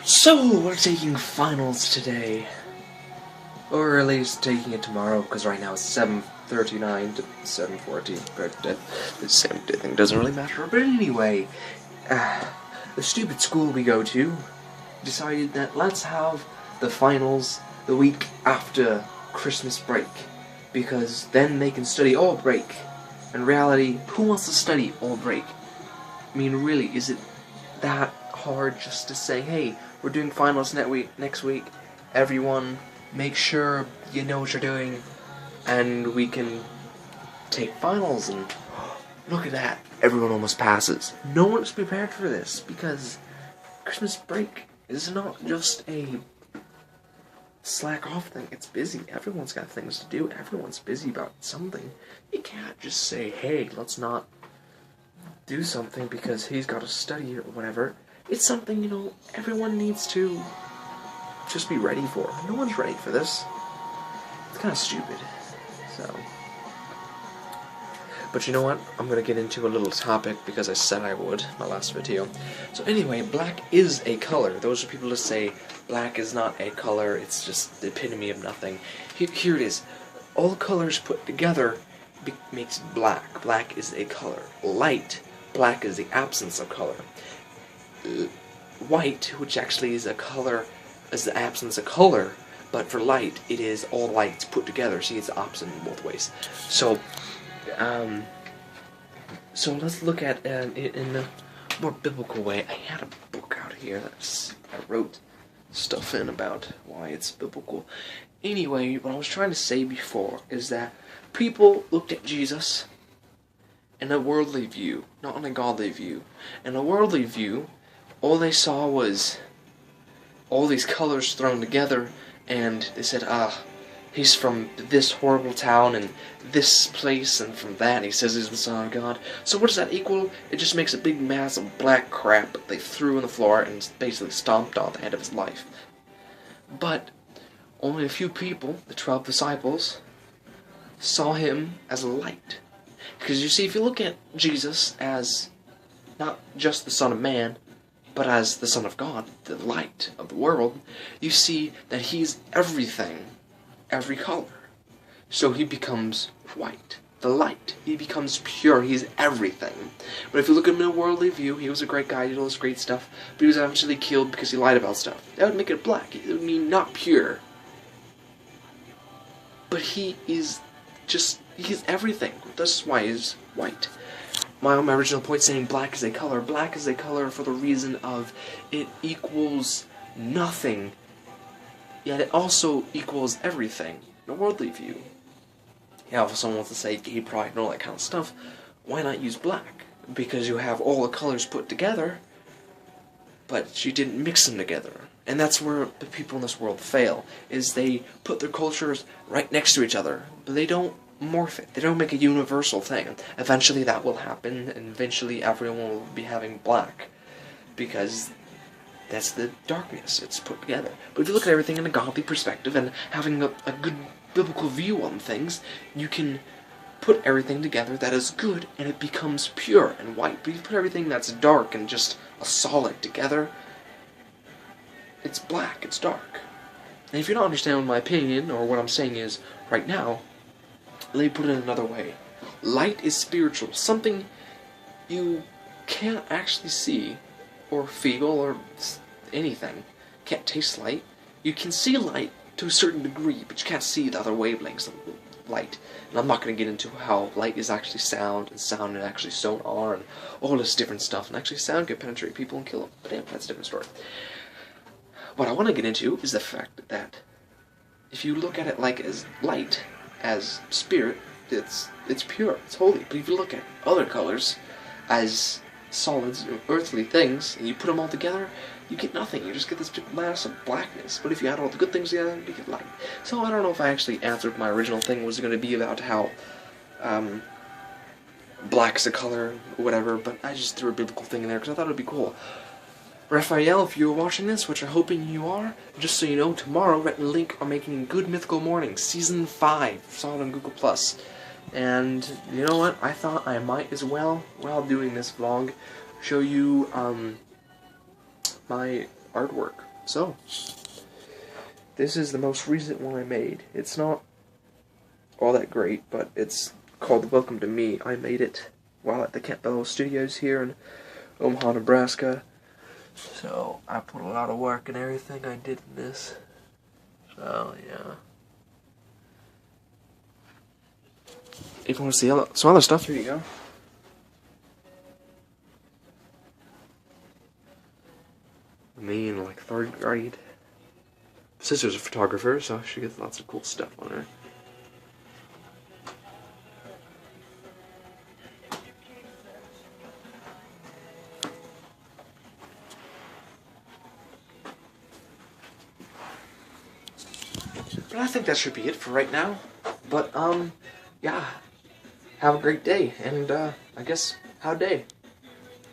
So, we're taking finals today. Or at least taking it tomorrow, because right now it's 7:39 to 7:14. But the same thing doesn't really matter. But anyway, the stupid school we go to decided that let's have the finals the week after Christmas break. Because then they can study all break. In reality, who wants to study all break? I mean, really, is it that hard just to say, hey, we're doing finals next week, everyone make sure you know what you're doing, and we can take finals, and look at that, everyone almost passes. No one's prepared for this, because Christmas break is not just a slack off thing, it's busy, everyone's got things to do, everyone's busy about something. You can't just say, hey, let's not do something because he's got to study or whatever. It's something, everyone needs to just be ready for. No one's ready for this. It's kind of stupid. So. But you know what? I'm going to get into a little topic because I said I would in my last video. So anyway, black is a color. Those are people that say black is not a color, it's just the epitome of nothing. Here it is. All colors put together makes black. Black is a color. Light. Black is the absence of color. White, which actually is a color, is the absence of color, but for light, it is all lights put together. See, it's opposite in both ways. So let's look at it in a more biblical way. I had a book out here that I wrote stuff in about why it's biblical. Anyway, what I was trying to say before is that people looked at Jesus in a worldly view, not in a godly view. In a worldly view, all they saw was all these colors thrown together, and they said, he's from this horrible town and this place, and from that he says he's the Son of God. So what does that equal? It just makes a big mass of black crap that they threw on the floor and basically stomped on the head of his life. But only a few people, the 12 disciples, saw him as a light. Because you see, if you look at Jesus as not just the Son of Man, but as the Son of God, the light of the world, you see that he's everything, every color. So he becomes white, the light. He becomes pure, he's everything. But if you look at him in a worldly view, he was a great guy, he did all this great stuff, but he was eventually killed because he lied about stuff. That would make it black, it would mean not pure. But he is he's everything. That's why he's white. My original point saying black is a color. Black is a color for the reason of it equals nothing, yet it also equals everything in a worldly view. Yeah, if someone wants to say gay pride and all that kind of stuff, why not use black? Because you have all the colors put together, but you didn't mix them together. And that's where the people in this world fail, is they put their cultures right next to each other, but they don't morph it. They don't make a universal thing. Eventually that will happen, and eventually everyone will be having black, because that's the darkness. It's put together. But if you look at everything in a godly perspective and having a good biblical view on things, you can put everything together that is good, and it becomes pure and white. But if you put everything that's dark and just a solid together, it's black, it's dark. And if you're not understanding my opinion, or what I'm saying is, right now, let me put it another way. Light is spiritual, something you can't actually see, or feel, or anything. Can't taste light. You can see light to a certain degree, but you can't see the other wavelengths of light. And I'm not going to get into how light is actually sound, and sound is actually sonar, and all this different stuff, and actually sound can penetrate people and kill them. But anyway, that's a different story. What I want to get into is the fact that if you look at it like as light, as spirit, it's pure, it's holy. But if you look at other colors as solids, earthly things, and you put them all together, you get nothing. You just get this big mass of blackness. But if you add all the good things together, you get light. So I don't know if I actually answered my original thing was going to be about how black's a color, or whatever, but I just threw a biblical thing in there because I thought it would be cool. Raphael, if you're watching this, which I'm hoping you are, just so you know, tomorrow Rhett and Link are making Good Mythical Mornings, Season 5. Saw it on Google+. And, you know what, I thought I might as well, while doing this vlog, show you, my artwork. So, this is the most recent one I made. It's not all that great, but it's called Welcome to Me. I made it while at the Campbell Studios here in Omaha, Nebraska. So, I put a lot of work and everything I did in this. So, yeah. If you want to see some other stuff, here you go. Me in like 3rd grade. Sister's a photographer, so she gets lots of cool stuff on her. But I think that should be it for right now. But, yeah. Have a great day, and, I guess, how day?